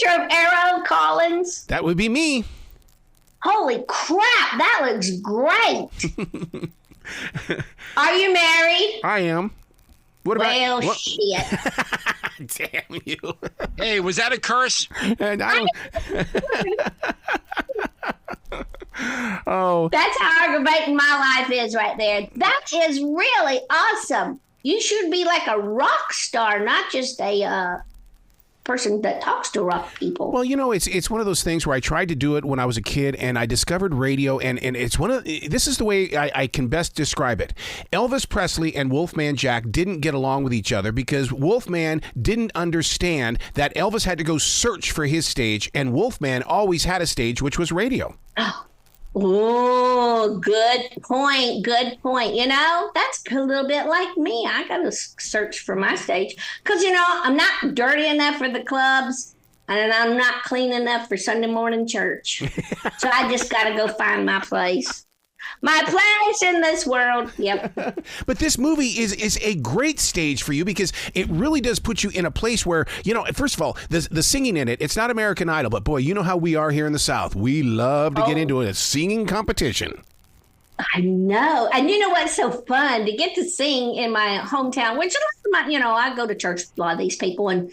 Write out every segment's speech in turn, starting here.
picture of Arrow Collins? That would be me. Holy crap, that looks great. Are you married? I am. What about? Well, shit. Damn you. Hey, was that a curse? And I don't. Oh. That's how aggravating my life is right there. That is really awesome. You should be like a rock star, not just a person that talks to rock people. Well, it's one of those things where I tried to do it when I was a kid, and I discovered radio, and it's this is the way I can best describe it. Elvis Presley and Wolfman Jack didn't get along with each other because Wolfman didn't understand that Elvis had to go search for his stage, and Wolfman always had a stage, which was radio. Oh, good point. Good point. That's a little bit like me. I got to search for my stage because, I'm not dirty enough for the clubs and I'm not clean enough for Sunday morning church. So I just got to go find my place. My place in this world. Yep. But this movie is a great stage for you because it really does put you in a place where, first of all, the singing in it, it's not American Idol, but boy, you know how we are here in the South. We love to get into a singing competition. I know. And you know what's so fun? To get to sing in my hometown, which, I go to church with a lot of these people, and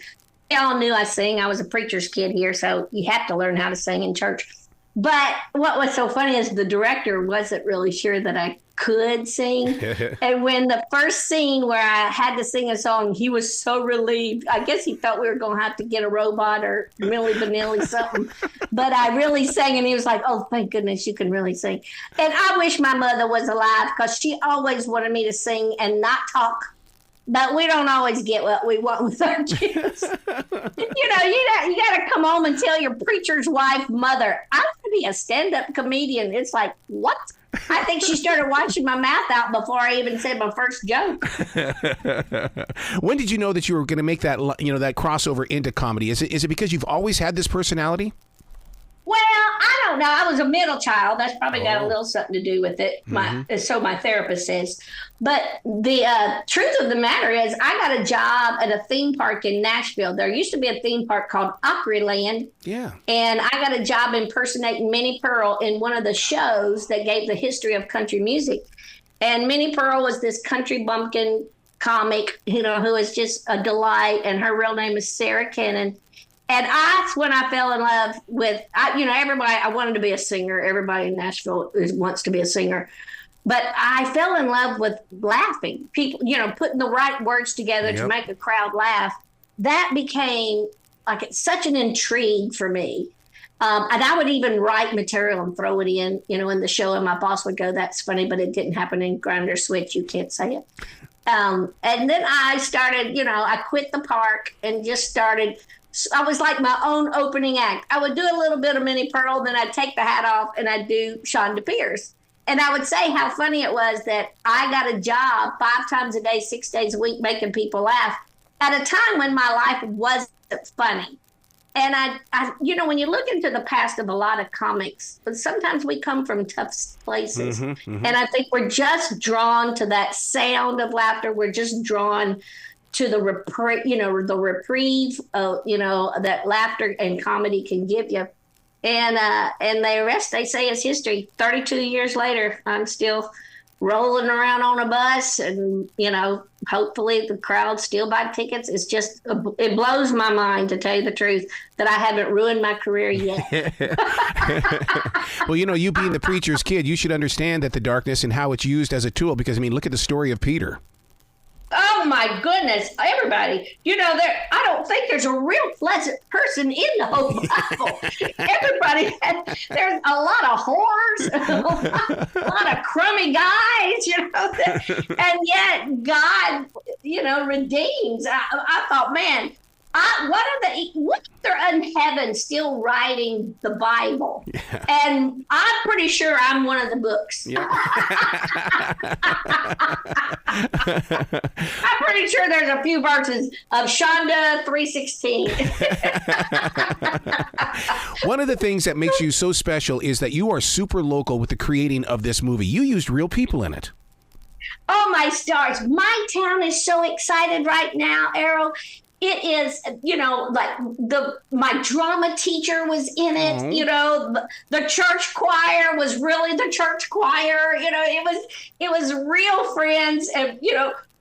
they all knew I sing. I was a preacher's kid here, so you have to learn how to sing in church. But what was so funny is the director wasn't really sure that I could sing. And when the first scene where I had to sing a song, he was so relieved. I guess he thought we were going to have to get a robot or Milli Vanilli something. But I really sang, and he was like, oh, thank goodness you can really sing. And I wish my mother was alive because she always wanted me to sing and not talk. But we don't always get what we want with our kids. You got to come home and tell your preacher's wife, mother, I'm going to be a stand-up comedian. It's like, what? I think she started washing my mouth out before I even said my first joke. When did you know that you were going to make that, that crossover into comedy? Is it because you've always had this personality? Well, I don't know. I was a middle child. That's probably got a little something to do with it. So my therapist says. But the truth of the matter is I got a job at a theme park in Nashville. There used to be a theme park called Opryland. Yeah. And I got a job impersonating Minnie Pearl in one of the shows that gave the history of country music. And Minnie Pearl was this country bumpkin comic, who is just a delight. And her real name is Sarah Cannon. And that's when I fell in love with, everybody, I wanted to be a singer. Everybody in Nashville wants to be a singer. But I fell in love with laughing. People, putting the right words together to make a crowd laugh. That became it's such an intrigue for me. And I would even write material and throw it in the show. And my boss would go, that's funny, but it didn't happen in Grinder Switch. You can't say it. And then I started, I quit the park and just started. I was like my own opening act. I would do a little bit of Minnie Pearl, then I'd take the hat off and I'd do Chonda Pierce. And I would say how funny it was that I got a job 5 times a day, 6 days a week, making people laugh at a time when my life wasn't funny. And I when you look into the past of a lot of comics, but sometimes we come from tough places. And I think we're just drawn to that sound of laughter. We're just drawn to the reprieve, that laughter and comedy can give you. And the rest, they say, is history. 32 years later, I'm still rolling around on a bus and, hopefully the crowd still buy tickets. It's just, it blows my mind, to tell you the truth, that I haven't ruined my career yet. Well, you being the preacher's kid, you should understand that the darkness and how it's used as a tool, because, look at the story of Peter. Oh my goodness, everybody. I don't think there's a real pleasant person in the whole Bible. Everybody, there's a lot of whores, a lot of crummy guys, and yet God, redeems. I thought, man, what if they're in heaven still writing the Bible? Yeah. And I'm pretty sure I'm one of the books. Yeah. I'm pretty sure there's a few verses of Chonda 3:16. One of the things that makes you so special is that you are super local with the creating of this movie. You used real people in it. Oh, my stars. My town is so excited right now, Errol. it is, like my drama teacher was in it. The church choir was really the church choir. It was real friends, and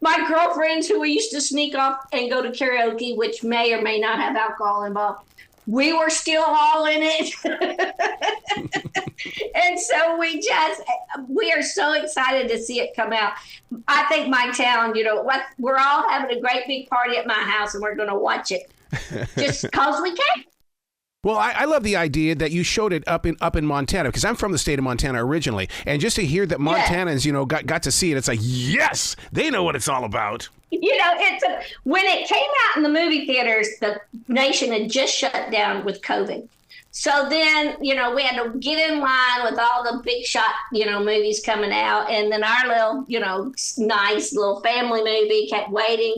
my girlfriends who we used to sneak off and go to karaoke, which may or may not have alcohol involved. We were still all in it. And so we are so excited to see it come out. I think my town, we're all having a great big party at my house, and we're going to watch it just because we can. Well, I love the idea that you showed it up in Montana, because I'm from the state of Montana originally, and just to hear that Montanans, got to see it, it's like, yes, they know what it's all about. When it came out in the movie theaters, the nation had just shut down with COVID. So then, we had to get in line with all the big shot, movies coming out, and then our little, nice little family movie kept waiting.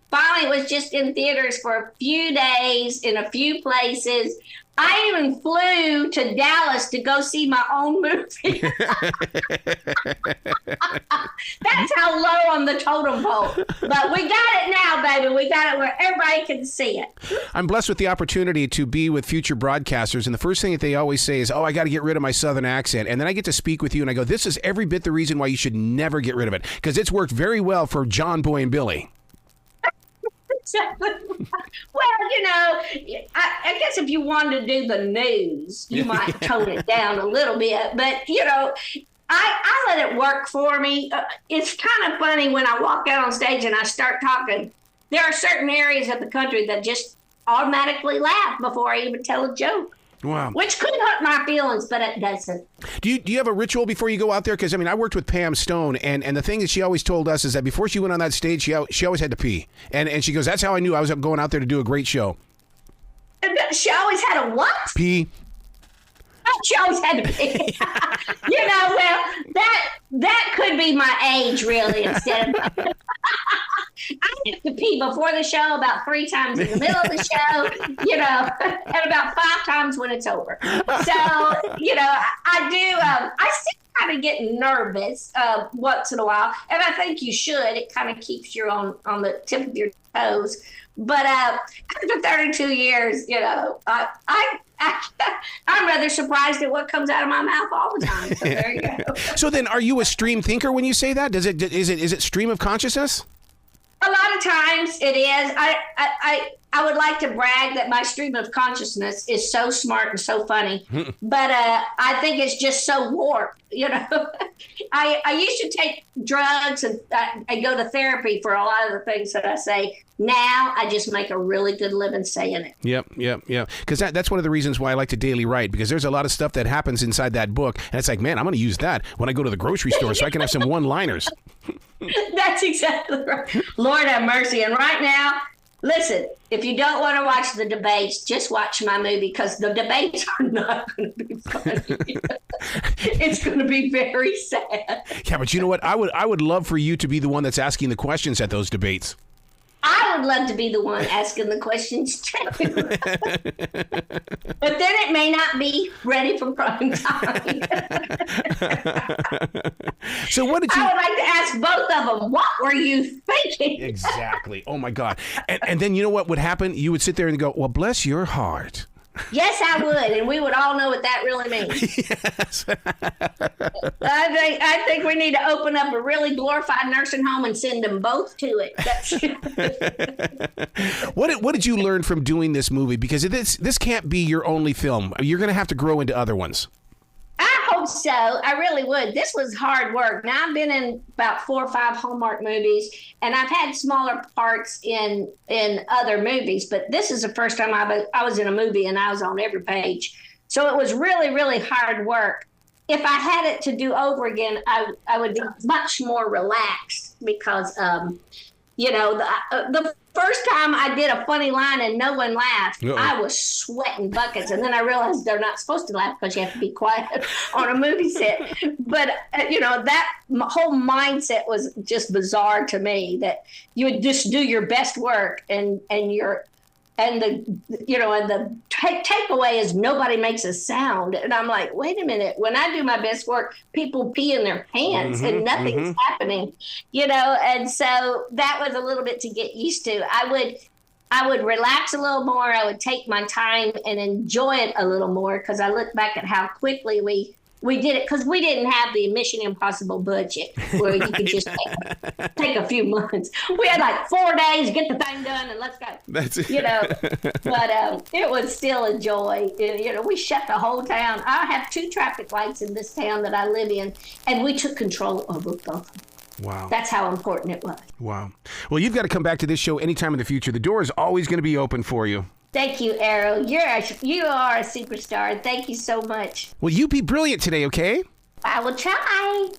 Finally, it was just in theaters for a few days in a few places. I even flew to Dallas to go see my own movie. That's how low on the totem pole. But we got it now, baby. We got it where everybody can see it. I'm blessed with the opportunity to be with future broadcasters. And the first thing that they always say is, I got to get rid of my Southern accent. And then I get to speak with you and I go, this is every bit the reason why you should never get rid of it. Because it's worked very well for John Boy and Billy. Well, I guess if you wanted to do the news, you might tone it down a little bit. But, I let it work for me. It's kind of funny when I walk out on stage and I start talking. There are certain areas of the country that just automatically laugh before I even tell a joke. Wow. Which could hurt my feelings, but it doesn't. Do you have a ritual before you go out there? Because, I worked with Pam Stone, and the thing that she always told us is that before she went on that stage, she always had to pee. And she goes, that's how I knew I was going out there to do a great show. She always had a what? Pee. She always had to pee. Well, that could be my age, really, instead of... I have to pee before the show about 3 times in the middle of the show, and about 5 times when it's over. So, I do, I still kind of get nervous once in a while, and I think you should. It kind of keeps you on the tip of your toes. But after 32 years, I'm rather surprised at what comes out of my mouth all the time. So there you go. So then, are you a stream thinker when you say that? Is it stream of consciousness? A lot of times it is. I would like to brag that my stream of consciousness is so smart and so funny, but I think it's just so warped. I used to take drugs and I go to therapy for a lot of the things that I say. Now I just make a really good living saying it. Yep. Because that's one of the reasons why I like to daily write, because there's a lot of stuff that happens inside that book, and it's like, man, I'm going to use that when I go to the grocery store so I can have some one-liners. That's exactly right. Lord have mercy. And right now, listen, if you don't want to watch the debates, just watch my movie, because the debates are not going to be funny. It's going to be very sad. Yeah, but you know what? I would love for you to be the one that's asking the questions at those debates. I would love to be the one asking the questions too. But then it may not be ready for prime time. So what did you... I would like to ask both of them, what were you thinking? Exactly. Oh, my God. And then you know what would happen? You would sit there and go, well, bless your heart. Yes, I would, and we would all know what that really means. Yes. I think we need to open up a really glorified nursing home and send them both to it. What did you learn from doing this movie? Because this can't be your only film. You're going to have to grow into other ones. I hope so. I really would. This was hard work. Now, I've been in about 4 or 5 Hallmark movies, and I've had smaller parts in other movies, but this is the first time I was in a movie and I was on every page. So it was really, really hard work. If I had it to do over again, I would be much more relaxed because, the first time I did a funny line and no one laughed, I was sweating buckets. And then I realized they're not supposed to laugh because you have to be quiet on a movie set. But, that whole mindset was just bizarre to me, that you would just do your best work and the takeaway is nobody makes a sound. And I'm like, wait a minute, when I do my best work, people pee in their pants and nothing's happening, and so that was a little bit to get used to. I would relax a little more. I would take my time and enjoy it a little more because I look back at how quickly we did it because we didn't have the Mission Impossible budget where you could just take a few months. We had like 4 days, get the thing done, and let's go. That's it. You know, but it was still a joy. You know, we shut the whole town. I have 2 traffic lights in this town that I live in, and we took control over both. Wow. That's how important it was. Wow. Well, you've got to come back to this show anytime in the future. The door is always going to be open for you. Thank you, Arrow. You are a superstar. Thank you so much. Well, you be brilliant today, okay? I will try.